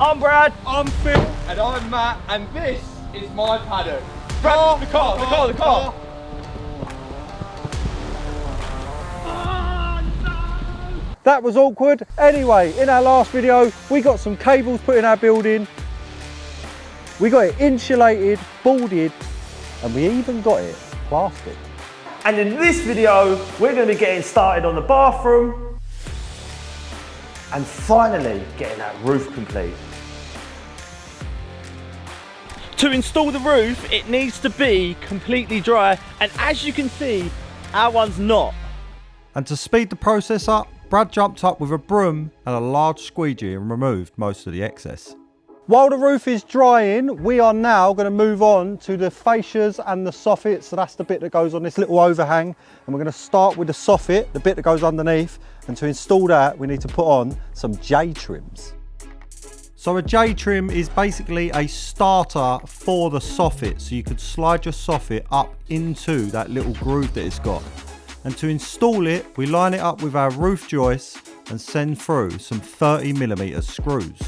I'm Brad. I'm Phil. And I'm Matt, and this is my paddock. Brad, the car. That was awkward. Anyway, in our last video, we got some cables put in our building. We got it insulated, boarded, and we even got it plastered. And in this video, we're going to be getting started on the bathroom and finally getting that roof complete. To install the roof, it needs to be completely dry, and as you can see, our one's not. And to speed the process up, Brad jumped up with a broom and a large squeegee and removed most of the excess. While the roof is drying, we are now going to move on to the fascias and the soffits. So that's the bit that goes on this little overhang. And we're going to start with the soffit, the bit that goes underneath. And to install that, we need to put on some J-trims. So a J-trim is basically a starter for the soffit. So you could slide your soffit up into that little groove that it's got. And to install it, we line it up with our roof joists and send through some 30mm screws.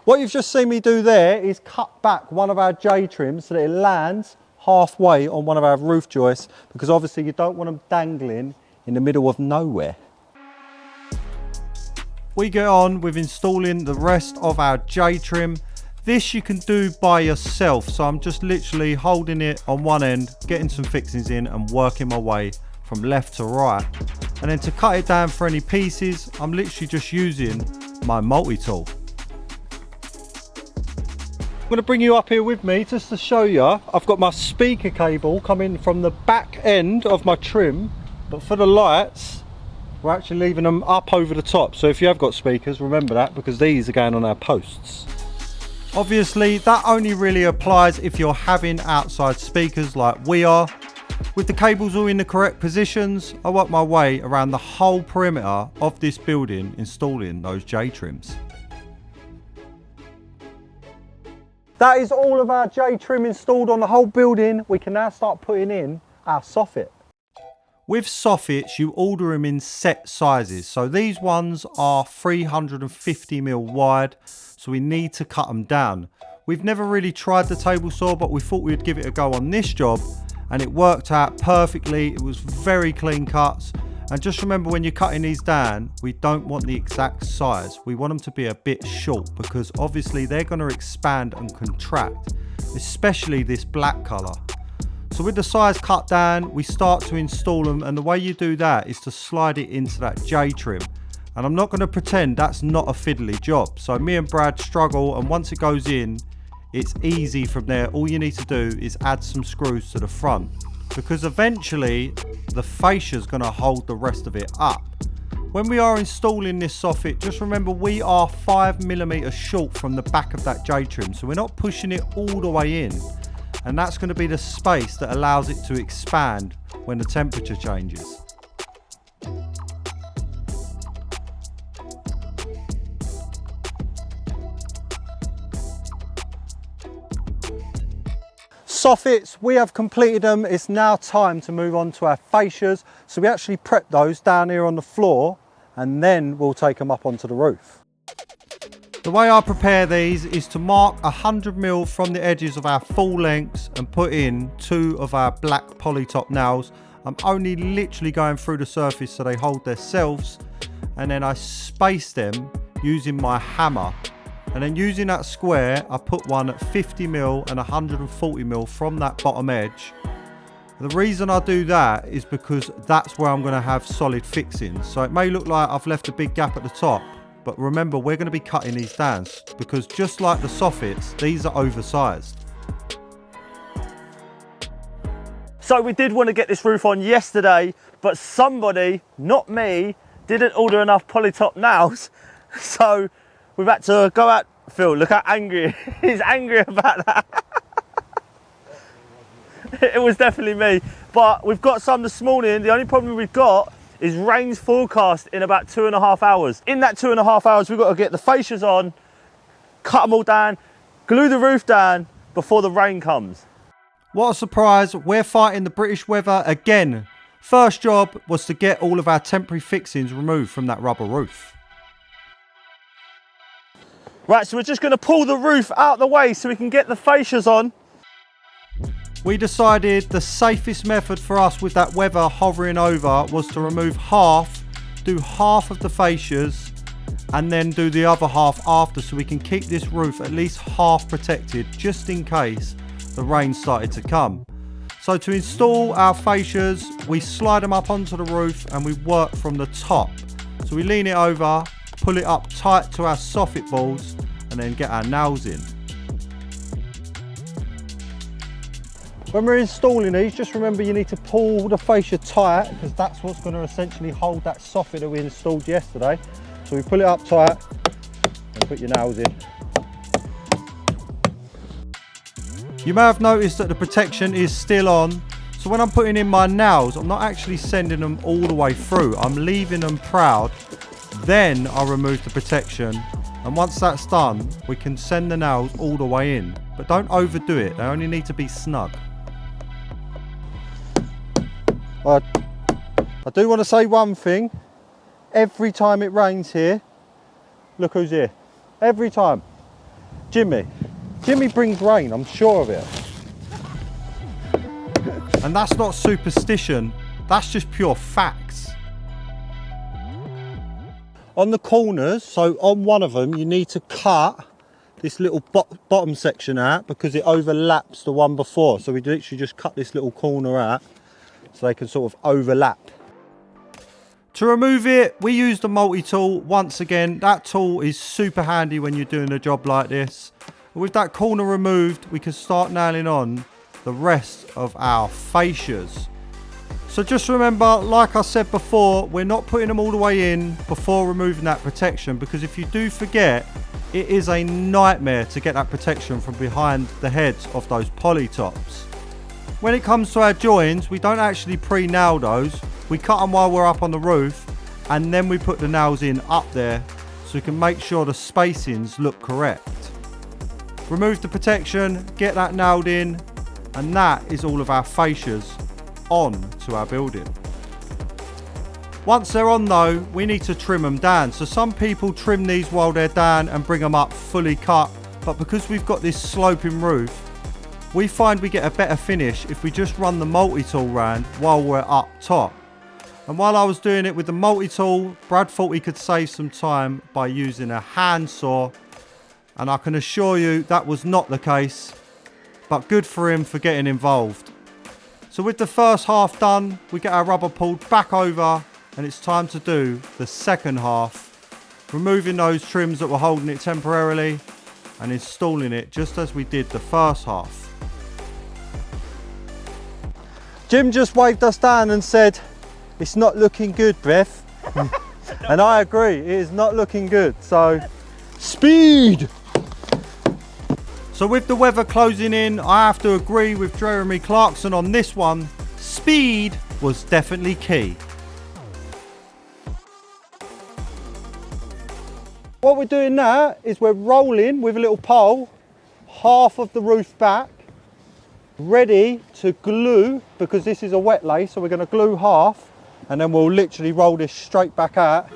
What you've just seen me do there is cut back one of our J-trims so that it lands halfway on one of our roof joists, because obviously you don't want them dangling in the middle of nowhere. We get on with installing the rest of our J-trim. This you can do by yourself, so I'm just literally holding it on one end, getting some fixings in and working my way from left to right. And then to cut it down for any pieces, I'm literally just using my multi-tool. I'm going to bring you up here with me just to show you. I've got my speaker cable coming from the back end of my trim, but for the lights, we're actually leaving them up over the top. So if you have got speakers, remember that, because these are going on our posts. Obviously, that only really applies if you're having outside speakers like we are. With the cables all in the correct positions, I work my way around the whole perimeter of this building installing those J-trims. That is all of our J-trim installed on the whole building. We can now start putting in our soffit. With soffits, you order them in set sizes. So these ones are 350mm wide, so we need to cut them down. We've never really tried the table saw, but we thought we'd give it a go on this job, and it worked out perfectly. It was very clean cuts. And just remember, when you're cutting these down, we don't want the exact size. We want them to be a bit short, because obviously they're going to expand and contract, especially this black colour. So with the size cut down, we start to install them, and the way you do that is to slide it into that J-trim. And I'm not going to pretend that's not a fiddly job. So me and Brad struggle, and once it goes in, it's easy from there. All you need to do is add some screws to the front, because eventually the fascia is going to hold the rest of it up. When we are installing this soffit, just remember we are 5mm short from the back of that J-trim, so we're not pushing it all the way in, and that's going to be the space that allows it to expand when the temperature changes. Soffits, we have completed them. It's now time to move on to our fascias. So we actually prep those down here on the floor, and then we'll take them up onto the roof. The way I prepare these is to mark 100mm from the edges of our full lengths and put in 2 of our black polytop nails. I'm only literally going through the surface so they hold themselves, and then I space them using my hammer. And then using that square, I put one at 50mm and 140mm from that bottom edge. The reason I do that is because that's where I'm going to have solid fixings. So it may look like I've left a big gap at the top, but remember, we're going to be cutting these down, because just like the soffits, these are oversized. So we did want to get this roof on yesterday, but somebody, not me, didn't order enough polytop nails. So we've had to go out. Phil, look how angry he's angry about that. It was definitely me, but we've got some this morning. The only problem we've got is rain's forecast in about 2.5 hours. In that 2.5 hours, we've got to get the fascias on, cut them all down, glue the roof down before the rain comes. What a surprise, we're fighting the British weather again. First job was to get all of our temporary fixings removed from that rubber roof. Right, so we're just going to pull the roof out the way so we can get the fascias on. We decided the safest method for us with that weather hovering over was to remove half, do half of the fascias, and then do the other half after, so we can keep this roof at least half protected just in case the rain started to come. So to install our fascias, we slide them up onto the roof and we work from the top. So we lean it over, pull it up tight to our soffit balls, and then get our nails in. When we're installing these, just remember you need to pull the fascia tight, because that's what's going to essentially hold that soffit that we installed yesterday. So we pull it up tight and put your nails in. You may have noticed that the protection is still on. So when I'm putting in my nails, I'm not actually sending them all the way through. I'm leaving them proud. Then I'll remove the protection. And once that's done, we can send the nails all the way in. But don't overdo it. They only need to be snug. I do want to say one thing. Every time it rains here, look who's here. Every time. Jimmy. Jimmy brings rain, I'm sure of it. And that's not superstition, that's just pure facts. On the corners, so on one of them, you need to cut this little bottom section out because it overlaps the one before. So we literally just cut this little corner out so they can sort of overlap. To remove it, we use the multi-tool. Once again, that tool is super handy when you're doing a job like this. With that corner removed, we can start nailing on the rest of our fascias. So just remember, like I said before, we're not putting them all the way in before removing that protection, because if you do forget, it is a nightmare to get that protection from behind the heads of those poly tops. When it comes to our joins, we don't actually pre-nail those. We cut them while we're up on the roof, and then we put the nails in up there so we can make sure the spacings look correct. Remove the protection, get that nailed in, and that is all of our fascias on to our building. Once they're on though, we need to trim them down. So some people trim these while they're down and bring them up fully cut, but because we've got this sloping roof, we find we get a better finish if we just run the multi-tool round while we're up top. And while I was doing it with the multi-tool, Brad thought he could save some time by using a handsaw. And I can assure you that was not the case, but good for him for getting involved. So with the first half done, we get our rubber pulled back over and it's time to do the second half, removing those trims that were holding it temporarily and installing it just as we did the first half. Jim just waved us down and said, "It's not looking good, Beth." And I agree, it is not looking good. So, speed! So with the weather closing in, I have to agree with Jeremy Clarkson on this one. Speed was definitely key. What we're doing now is we're rolling with a little pole half of the roof back, ready to glue, because this is a wet lay, so we're going to glue half and then we'll literally roll this straight back out.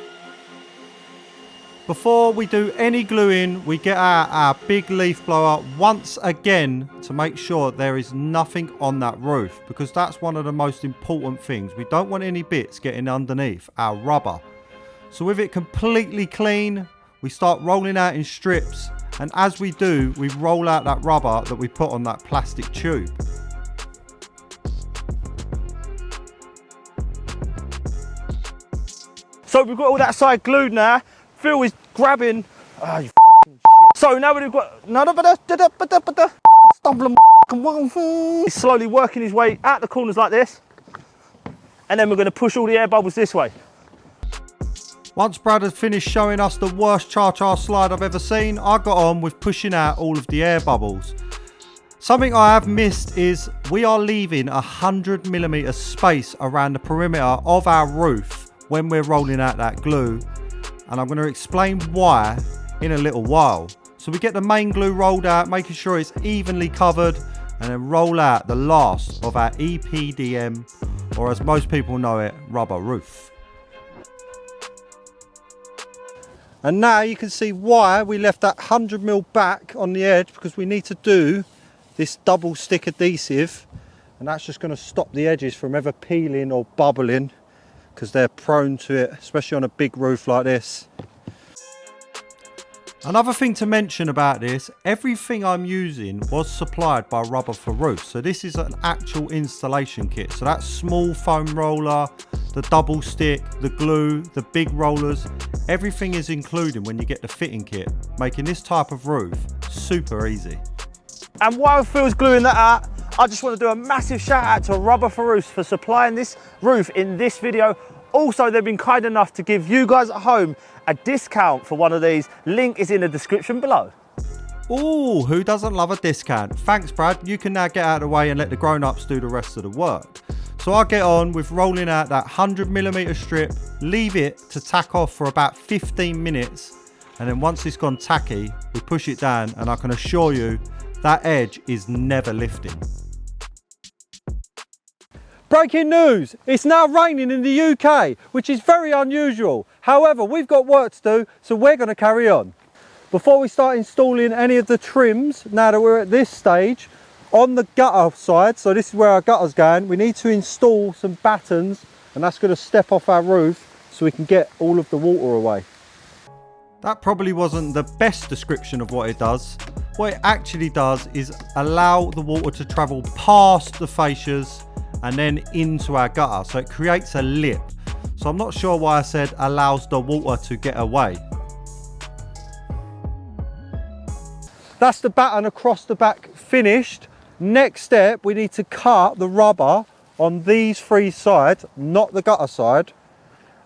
Before we do any gluing, we get out our big leaf blower once again to make sure there is nothing on that roof, because that's one of the most important things. We don't want any bits getting underneath our rubber. So with it completely clean, we start rolling out in strips, and as we do, we roll out that rubber that we put on that plastic tube. So we've got all that side glued now. Phil is grabbing. Oh, you fucking shit. So now we've got. Stumbling He's slowly working his way out the corners like this. And then we're going to push all the air bubbles this way. Once Brad had finished showing us the worst cha-cha slide I've ever seen, I got on with pushing out all of the air bubbles. Something I have missed is we are leaving 100mm space around the perimeter of our roof when we're rolling out that glue. And I'm going to explain why in a little while. So we get the main glue rolled out, making sure it's evenly covered, and then roll out the last of our Epdm, or as most people know it, rubber roof. And now you can see why we left that 100mm back on the edge, because we need to do this double stick adhesive, and that's just going to stop the edges from ever peeling or bubbling, because they're prone to it, especially on a big roof like this. Another thing to mention about this, everything I'm using was supplied by Rubber for Roofs. So this is an actual installation kit. So that small foam roller, the double stick, the glue, the big rollers, everything is included when you get the fitting kit, making this type of roof super easy. And while Phil's gluing that out, I just want to do a massive shout out to Rubber for Roofs for supplying this roof in this video. Also, they've been kind enough to give you guys at home a discount for one of these. Link is in the description below. Ooh, who doesn't love a discount? Thanks, Brad. You can now get out of the way and let the grown-ups do the rest of the work. So I'll get on with rolling out that 100mm strip, leave it to tack off for about 15 minutes. And then once it's gone tacky, we push it down, and I can assure you that edge is never lifting. Breaking news, it's now raining in the UK, which is very unusual. However, we've got work to do, so we're going to carry on. Before we start installing any of the trims, now that we're at this stage, on the gutter side, so this is where our gutter's going, we need to install some battens, and that's going to step off our roof so we can get all of the water away. That probably wasn't the best description of what it does. What it actually does is allow the water to travel past the fascias and then into our gutter, so it creates a lip. So I'm not sure why I said allows the water to get away. That's the batten across the back finished. Next step, we need to cut the rubber on these three sides, not the gutter side,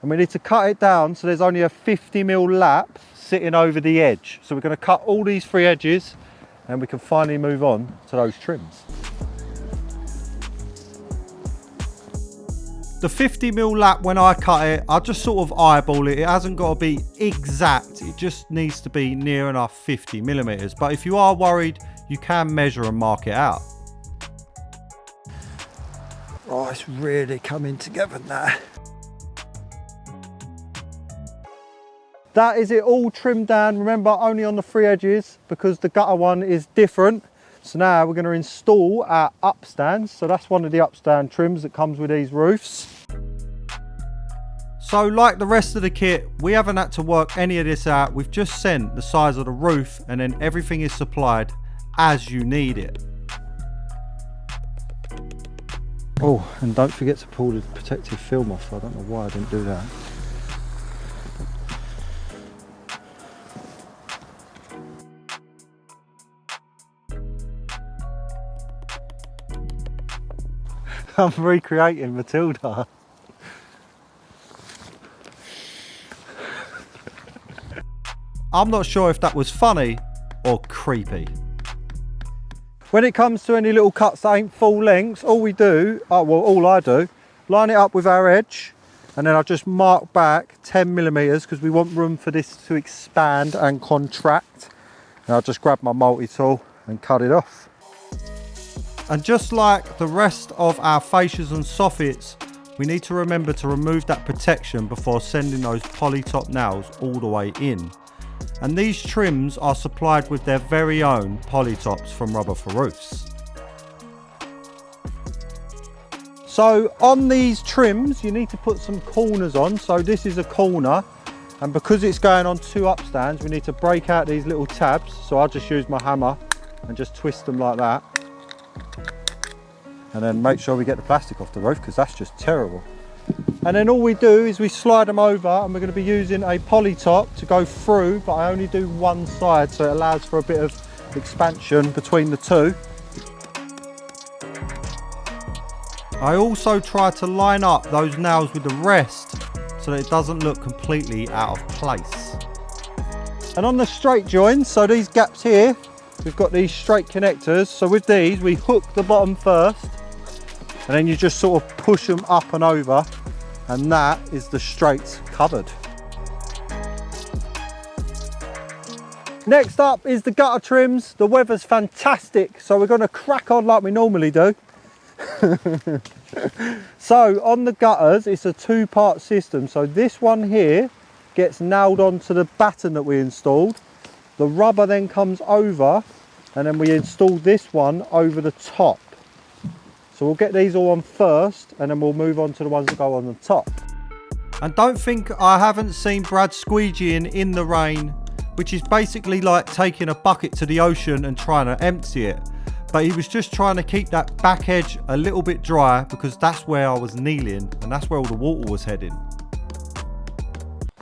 and we need to cut it down so there's only a 50mm lap sitting over the edge. So we're going to cut all these three edges and we can finally move on to those trims. The 50mm lap, when I cut it, I just sort of eyeball it. It hasn't got to be exact. It just needs to be near enough 50mm. But if you are worried, you can measure and mark it out. Oh, it's really coming together now. That is it all trimmed down. Remember, only on the three edges because the gutter one is different. So now we're going to install our Upstands. So that's one of the Upstand trims that comes with these roofs. So like the rest of the kit, we haven't had to work any of this out. We've just sent the size of the roof and then everything is supplied as you need it. Oh, and don't forget to pull the protective film off. I don't know why I didn't do that. I'm recreating Matilda. I'm not sure if that was funny or creepy. When it comes to any little cuts that ain't full lengths, all we do, all I do, line it up with our edge, and then I just mark back 10mm because we want room for this to expand and contract. And I'll just grab my multi-tool and cut it off. And just like the rest of our fascias and soffits, we need to remember to remove that protection before sending those poly top nails all the way in. And these trims are supplied with their very own poly tops from Rubber for Roofs. So on these trims, you need to put some corners on. So this is a corner, and because it's going on two upstands, we need to break out these little tabs. So I'll just use my hammer and just twist them like that. And then make sure we get the plastic off the roof because that's just terrible. And then all we do is we slide them over, and we're going to be using a poly top to go through, but I only do one side so it allows for a bit of expansion between the two. I also try to line up those nails with the rest so that it doesn't look completely out of place. And on the straight joins, so these gaps here, we've got these straight connectors. So with these, we hook the bottom first, and then you just sort of push them up and over, and that is the straight covered. Next up is the gutter trims. The weather's fantastic, so we're going to crack on like we normally do. So on the gutters, it's a two-part system. So this one here gets nailed onto the batten that we installed. The rubber then comes over, and then we install this one over the top. So we'll get these all on first, and then we'll move on to the ones that go on the top. And don't think I haven't seen Brad squeegeeing in the rain, which is basically like taking a bucket to the ocean and trying to empty it. But he was just trying to keep that back edge a little bit dry, because that's where I was kneeling and that's where all the water was heading.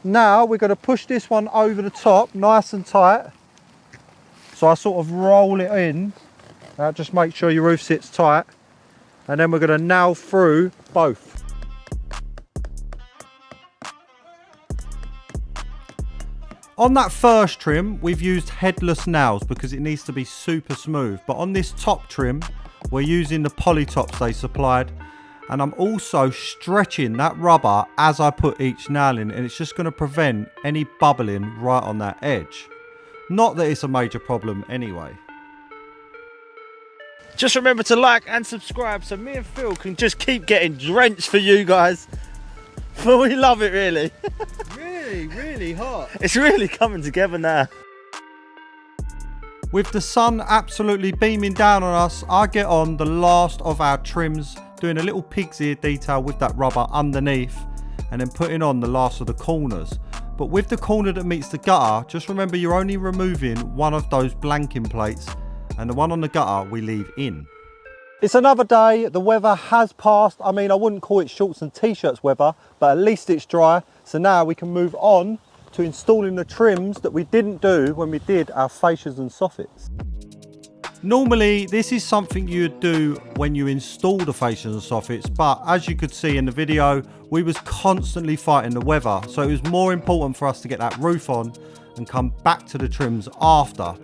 Now we're going to push this one over the top nice and tight. So I sort of roll it in. Just make sure your roof sits tight. And then we're going to nail through both. On that first trim, we've used headless nails because it needs to be super smooth. But on this top trim, we're using the poly tops they supplied. And I'm also stretching that rubber as I put each nail in, and it's just going to prevent any bubbling right on that edge. Not that it's a major problem anyway. Just remember to like and subscribe so me and Phil can just keep getting drenched for you guys. For we love it, really. Really hot. It's really coming together now. With the sun absolutely beaming down on us, I get on the last of our trims, doing a little pig's ear detail with that rubber underneath, and then putting on the last of the corners. But with the corner that meets the gutter, just remember you're only removing one of those blanking plates, and the one on the gutter we leave in. It's another day, the weather has passed. I mean, I wouldn't call it shorts and t-shirts weather, but at least it's dry. So now we can move on to installing the trims that we didn't do when we did our fascias and soffits. Normally, this is something you'd do when you install the fascias and soffits, but as you could see in the video, we was constantly fighting the weather. So it was more important for us to get that roof on and come back to the trims after,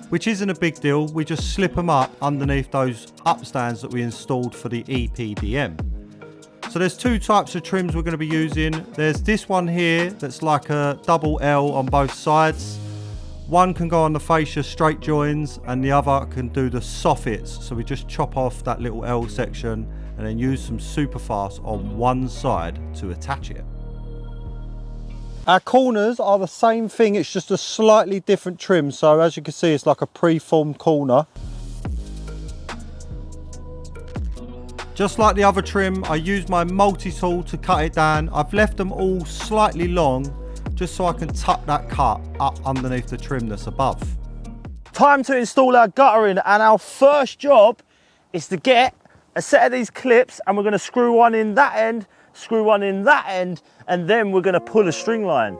which isn't a big deal. We just slip them up underneath those upstands that we installed for the Epdm. So there's two types of trims we're going to be using. There's this one here that's like a double L on both sides. One can go on the fascia straight joins and the other can do the soffits. So we just chop off that little L section and then use some super fast on one side to attach it. Our corners are the same thing, it's just a slightly different trim. So as you can see, it's like a pre-formed corner. Just like the other trim, I used my multi-tool to cut it down. I've left them all slightly long, just so I can tuck that cut up underneath the trim that's above. Time to install our guttering, and our first job is to get a set of these clips, and we're going to screw one in that end, screw one in that end, and then we're going to pull a string line.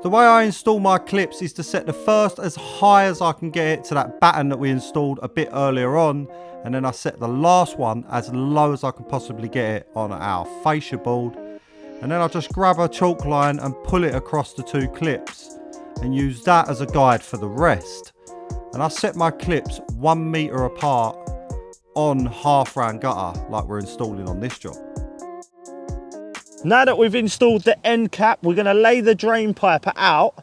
The way I install my clips is to set the first as high as I can get it to that batten that we installed a bit earlier on, and then I set the last one as low as I can possibly get it on our fascia board, and then I'll just grab a chalk line and pull it across the two clips and use that as a guide for the rest. And I set my clips 1 metre apart on half round gutter like we're installing on this job. Now that we've installed the end cap, we're going to lay the drain pipe out.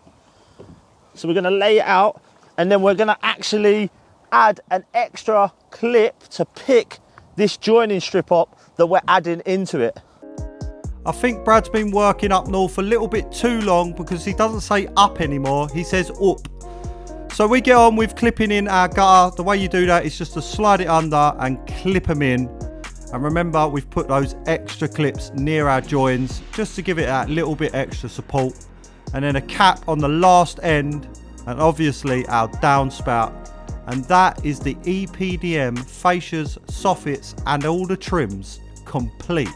So we're going to lay it out, and then we're going to actually add an extra clip to pick this joining strip up that we're adding into it. I think Brad's been working up north a little bit too long because he doesn't say up anymore, he says up. So we get on with clipping in our gutter. The way you do that is just to slide it under and clip them in. And remember, we've put those extra clips near our joins just to give it that little bit extra support. And then a cap on the last end, and obviously our downspout. And that is the Epdm, fascias, soffits and all the trims complete.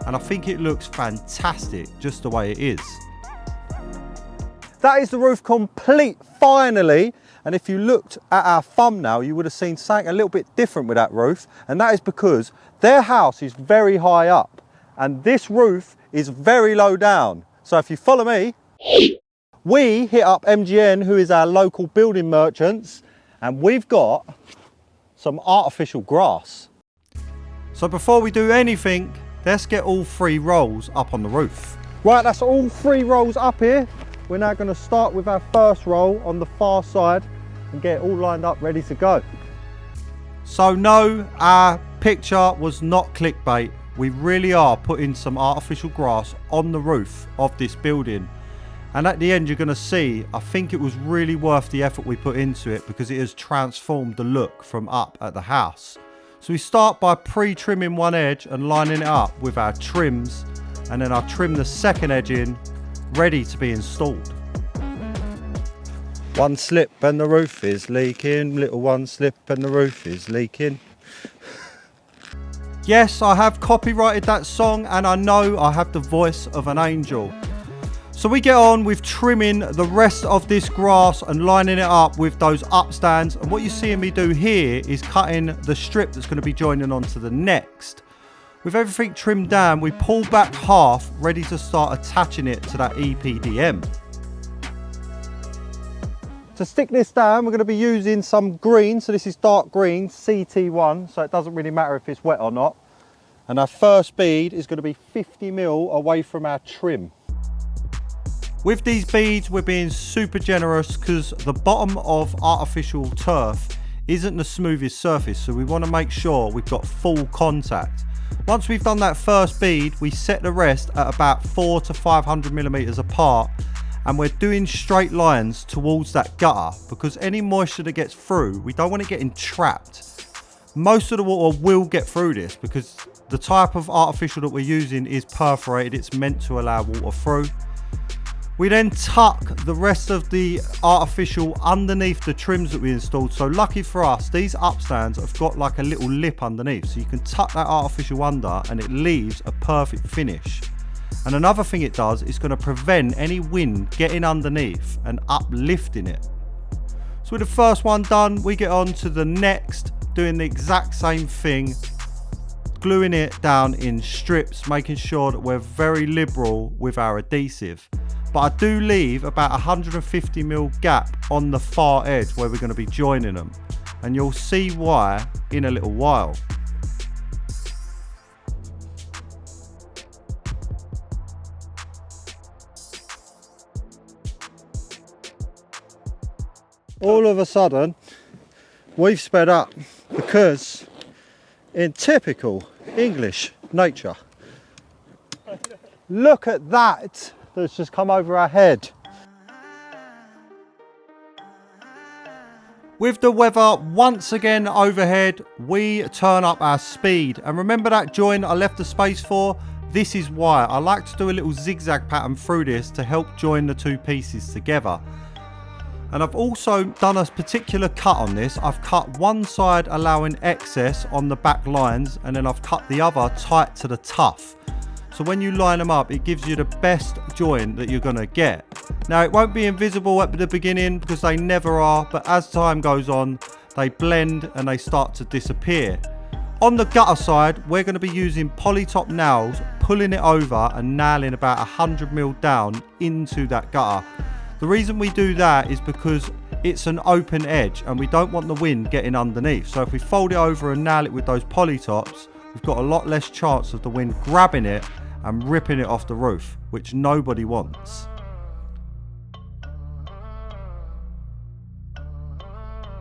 And I think it looks fantastic just the way it is. That is the roof complete, finally. And if you looked at our thumbnail, you would have seen something a little bit different with that roof. And that is because their house is very high up and this roof is very low down. So if you follow me, we hit up MGN, who is our local building merchants, and we've got some artificial grass. So before we do anything, let's get all 3 rolls up on the roof. Right, that's all 3 rolls up here. We're now going to start with our first roll on the far side and get it all lined up, ready to go. So no, our picture was not clickbait. We really are putting some artificial grass on the roof of this building. And at the end you're going to see, I think it was really worth the effort we put into it because it has transformed the look from up at the house. So we start by pre-trimming one edge and lining it up with our trims, and then I'll trim the second edge in, ready to be installed. One slip and the roof is leaking, little one slip and the roof is leaking. Yes, I have copyrighted that song and I know I have the voice of an angel. So we get on with trimming the rest of this grass and lining it up with those upstands. And what you're seeing me do here is cutting the strip that's going to be joining onto the next. With everything trimmed down, we pull back half, ready to start attaching it to that Epdm. To stick this down, we're going to be using some green. So this is dark green, CT1, so it doesn't really matter if it's wet or not. And our first bead is going to be 50 mil away from our trim. With these beads, we're being super generous because the bottom of artificial turf isn't the smoothest surface, so we want to make sure we've got full contact. Once we've done that first bead, we set the rest at about 400 to 500 millimeters apart, and we're doing straight lines towards that gutter because any moisture that gets through, we don't want it getting trapped. Most of the water will get through this because the type of artificial that we're using is perforated. It's meant to allow water through. We then tuck the rest of the artificial underneath the trims that we installed. So lucky for us, these upstands have got like a little lip underneath. So you can tuck that artificial under and it leaves a perfect finish. And another thing it does is going to prevent any wind getting underneath and uplifting it. So with the first one done, we get on to the next, doing the exact same thing, gluing it down in strips, making sure that we're very liberal with our adhesive. But I do leave about 150 mil gap on the far edge where we're going to be joining them, and you'll see why in a little while. All of a sudden we've sped up because in typical English nature, look at that that's just come over our head. With the weather once again overhead, we turn up our speed. And remember that join I left the space for? This is why. I like to do a little zigzag pattern through this to help join the two pieces together. And I've also done a particular cut on this. I've cut one side allowing excess on the back lines, and then I've cut the other tight to the tuff. So when you line them up, it gives you the best joint that you're going to get. Now it won't be invisible at the beginning because they never are, but as time goes on, they blend and they start to disappear. On the gutter side, we're going to be using polytop nails, pulling it over and nailing about 100 mil down into that gutter. The reason we do that is because it's an open edge and we don't want the wind getting underneath. So if we fold it over and nail it with those polytops, we've got a lot less chance of the wind grabbing it and ripping it off the roof, which nobody wants.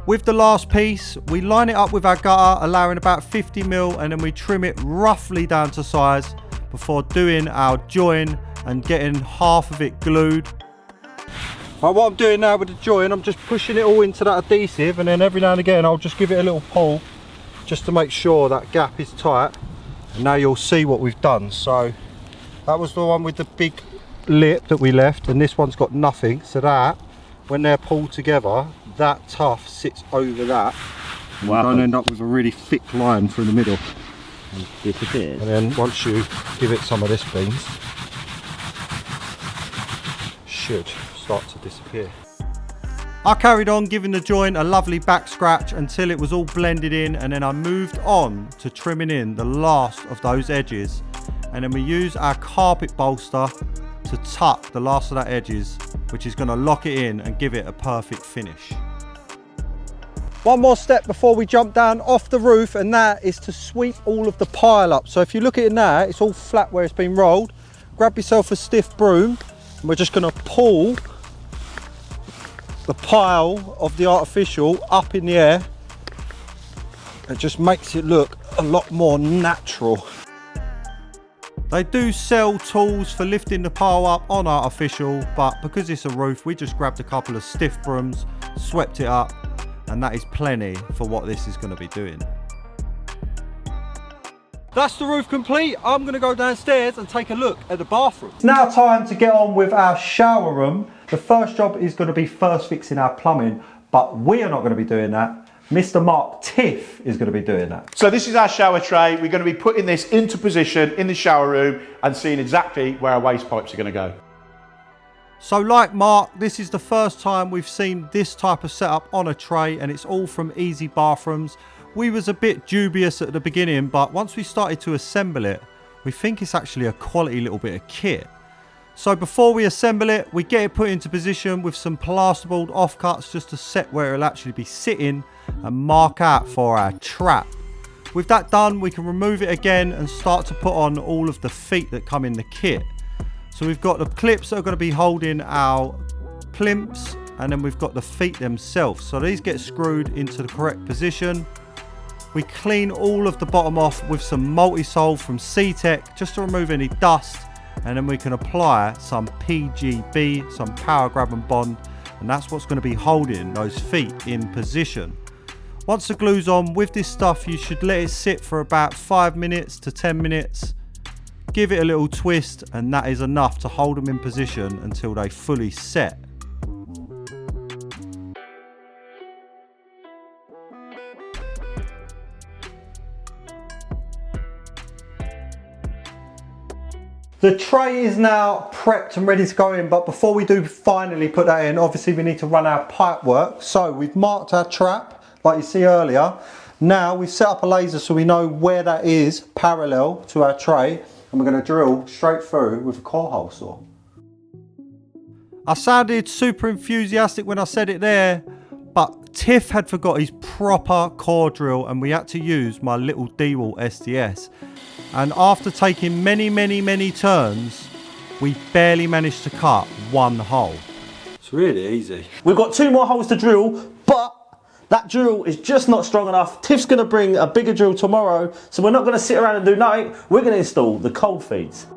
With the last piece, we line it up with our gutter, allowing about 50 mil, and then we trim it roughly down to size before doing our join and getting half of it glued. Right, what I'm doing now with the join, I'm just pushing it all into that adhesive, and then every now and again I'll just give it a little pull just to make sure that gap is tight. And now you'll see what we've done. So that was the one with the big lip that we left, and this one's got nothing. So that, when they're pulled together, that tuff sits over that. Wow. You don't end up with a really thick line through the middle. And disappears. And then once you give it some of this beans, should start to disappear. I carried on giving the joint a lovely back scratch until it was all blended in, and then I moved on to trimming in the last of those edges, and then we use our carpet bolster to tuck the last of that edges, which is going to lock it in and give it a perfect finish. One more step before we jump down off the roof, and that is to sweep all of the pile up. So if you look at it now, it's all flat where it's been rolled. Grab yourself a stiff broom, and we're just going to pull the pile of the artificial up in the air. It just makes it look a lot more natural. They do sell tools for lifting the pile up on Artificial, but because it's a roof, we just grabbed a couple of stiff brooms, swept it up, and that is plenty for what this is going to be doing. That's the roof complete. I'm going to go downstairs and take a look at the bathroom. It's now time to get on with our shower room. The first job is going to be first fixing our plumbing, but we are not going to be doing that. Mr. Mark Tiff is going to be doing that. So this is our shower tray. We're going to be putting this into position in the shower room and seeing exactly where our waste pipes are going to go. So like Mark, this is the first time we've seen this type of setup on a tray, and it's all from Easy Bathrooms. We was a bit dubious at the beginning, but once we started to assemble it, we think it's actually a quality little bit of kit. So before we assemble it, we get it put into position with some plasterboard offcuts just to set where it'll actually be sitting and mark out for our trap. With that done, we can remove it again and start to put on all of the feet that come in the kit. So we've got the clips that are going to be holding our plimps, and then we've got the feet themselves. So these get screwed into the correct position. We clean all of the bottom off with some multi-sol from C-Tech just to remove any dust, and then we can apply some PGB, some power grab and bond, and that's what's going to be holding those feet in position. Once the glue's on with this stuff, you should let it sit for about 5 minutes to 10 minutes. Give it a little twist, and that is enough to hold them in position until they fully set. The tray is now prepped and ready to go in, but before we do finally put that in, obviously we need to run our pipe work. So we've marked our trap like you see earlier. Now we've set up a laser so we know where that is parallel to our tray, and we're going to drill straight through with a core hole saw. I sounded super enthusiastic when I said it there, but Tiff had forgot his proper core drill and we had to use my little D-Wall SDS. And after taking many turns, we barely managed to cut one hole. It's really easy. We've got 2 more holes to drill, but that drill is just not strong enough. Tiff's going to bring a bigger drill tomorrow, so we're not going to sit around and do nothing. We're going to install the cold feeds.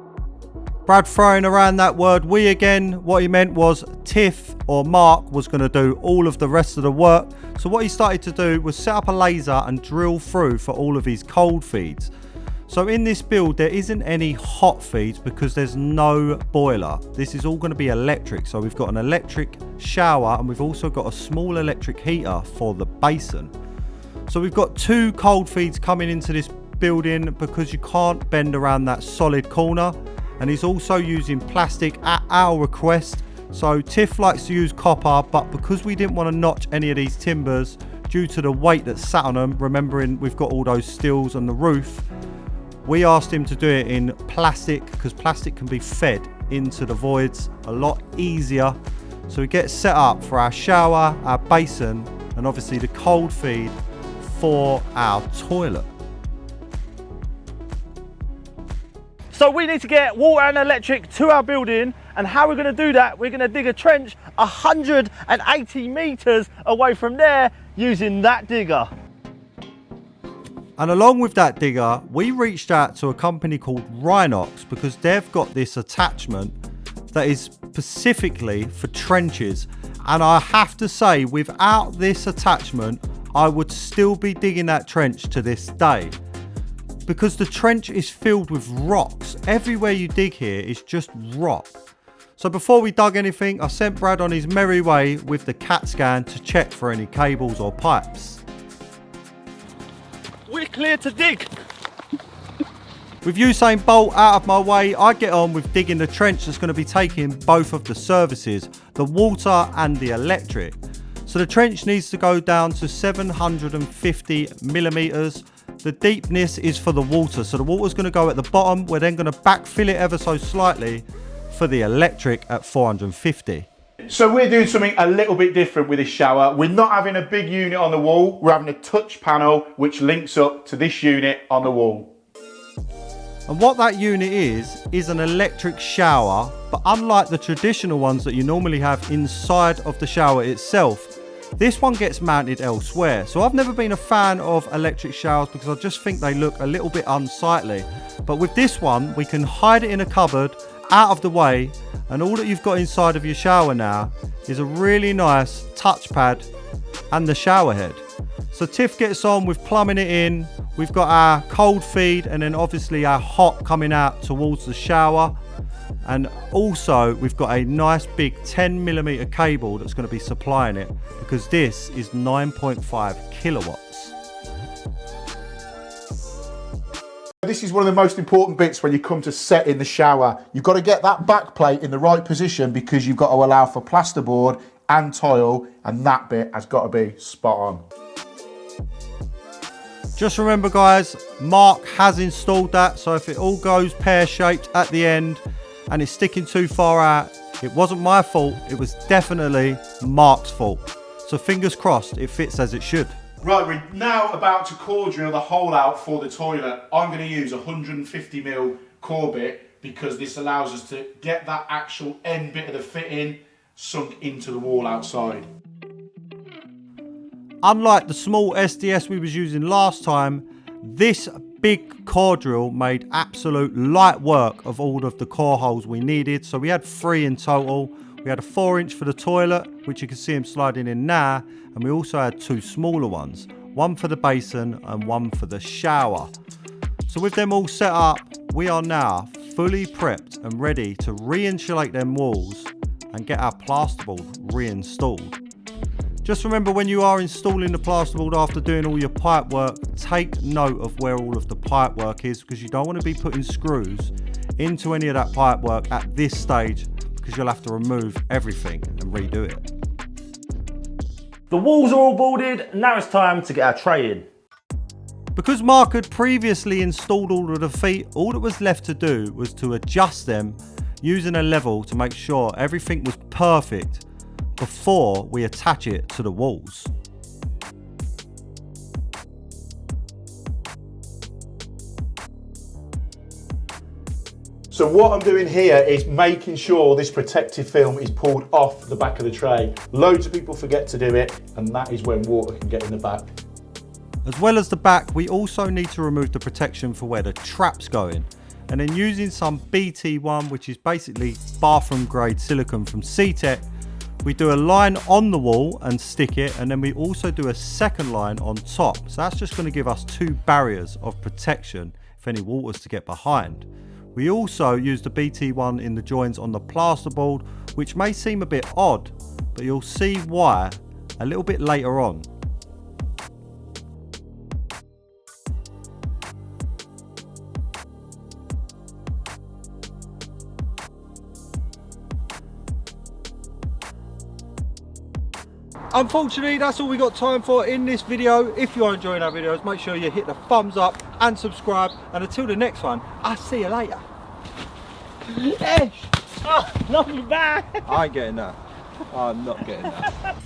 Brad throwing around that word we again. What he meant was Tiff or Mark was going to do all of the rest of the work. So what he started to do was set up a laser and drill through for all of his cold feeds. So in this build there isn't any hot feeds because there's no boiler. This is all going to be electric. So we've got an electric shower and we've also got a small electric heater for the basin. So we've got 2 cold feeds coming into this building because you can't bend around that solid corner. And he's also using plastic at our request. So Tiff likes to use copper, but because we didn't want to notch any of these timbers due to the weight that sat on them, remembering we've got all those stills on the roof, we asked him to do it in plastic because plastic can be fed into the voids a lot easier. So we get set up for our shower, our basin, and obviously the cold feed for our toilet. So we need to get water and electric to our building, and how we're going to do that, we're going to dig a trench 180 metres away from there using that digger. And along with that digger, we reached out to a company called Rhinox because they've got this attachment that is specifically for trenches. And I have to say, without this attachment, I would still be digging that trench to this day. Because the trench is filled with rocks. Everywhere you dig here is just rock. So before we dug anything, I sent Brad on his merry way with the CAT scan to check for any cables or pipes. We're clear to dig. With Usain Bolt out of my way, I get on with digging the trench that's going to be taking both of the services, the water and the electric. So the trench needs to go down to 750 millimeters. The deepness is for the water, so the water's going to go at the bottom. We're then going to backfill it ever so slightly for the electric at 450. So we're doing something a little bit different with this shower. We're not having a big unit on the wall. We're having a touch panel which links up to this unit on the wall. And what that unit is an electric shower, but unlike the traditional ones that you normally have inside of the shower itself, This one gets mounted elsewhere. So I've never been a fan of electric showers because I just think they look a little bit unsightly. But with this one, we can hide it in a cupboard, out of the way, and all that you've got inside of your shower now is a really nice touchpad and the shower head. So Tiff gets on with plumbing it in. We've got our cold feed and then obviously our hot coming out towards the shower. And also we've got a nice big 10mm cable that's going to be supplying it because this is 9.5 kilowatts. This is one of the most important bits when you come to set in the shower. You've got to get that back plate in the right position because you've got to allow for plasterboard and tile, and that bit has got to be spot on. Just remember guys, Mark has installed that, so if it all goes pear-shaped at the end and it's sticking too far out, it wasn't my fault, it was definitely Mark's fault. So fingers crossed it fits as it should. Right, we're now about to core drill the hole out for the toilet. I'm going to use 150mm core bit because this allows us to get that actual end bit of the fitting sunk into the wall outside. Unlike the small SDS we was using last time, this big core drill made absolute light work of all of the core holes we needed. So we had 3 in total. We had a 4-inch for the toilet, which you can see him sliding in now, and we also had 2 smaller ones, one for the basin and one for the shower. So with them all set up, we are now fully prepped and ready to re-insulate them walls and get our plasterboard reinstalled. Just remember, when you are installing the plasterboard after doing all your pipe work, take note of where all of the pipe work is because you don't want to be putting screws into any of that pipe work at this stage because you'll have to remove everything and redo it. The walls are all boarded, now it's time to get our tray in. Because Mark had previously installed all of the feet, all that was left to do was to adjust them using a level to make sure everything was perfect before we attach it to the walls. So what I'm doing here is making sure this protective film is pulled off the back of the tray. Loads of people forget to do it, and that is when water can get in the back. As well as the back, we also need to remove the protection for where the trap's going. And then using some BT1, which is basically bathroom grade silicone from C-Tech, we do a line on the wall and stick it, and then we also do a second line on top. So that's just going to give us 2 barriers of protection if any water's to get behind. We also use the BT1 in the joins on the plasterboard, which may seem a bit odd, but you'll see why a little bit later on. Unfortunately, that's all we got time for in this video. If you are enjoying our videos, make sure you hit the thumbs up and subscribe. And until the next one, I'll see you later. Edge! Oh, not me back! I ain't getting that. I'm not getting that.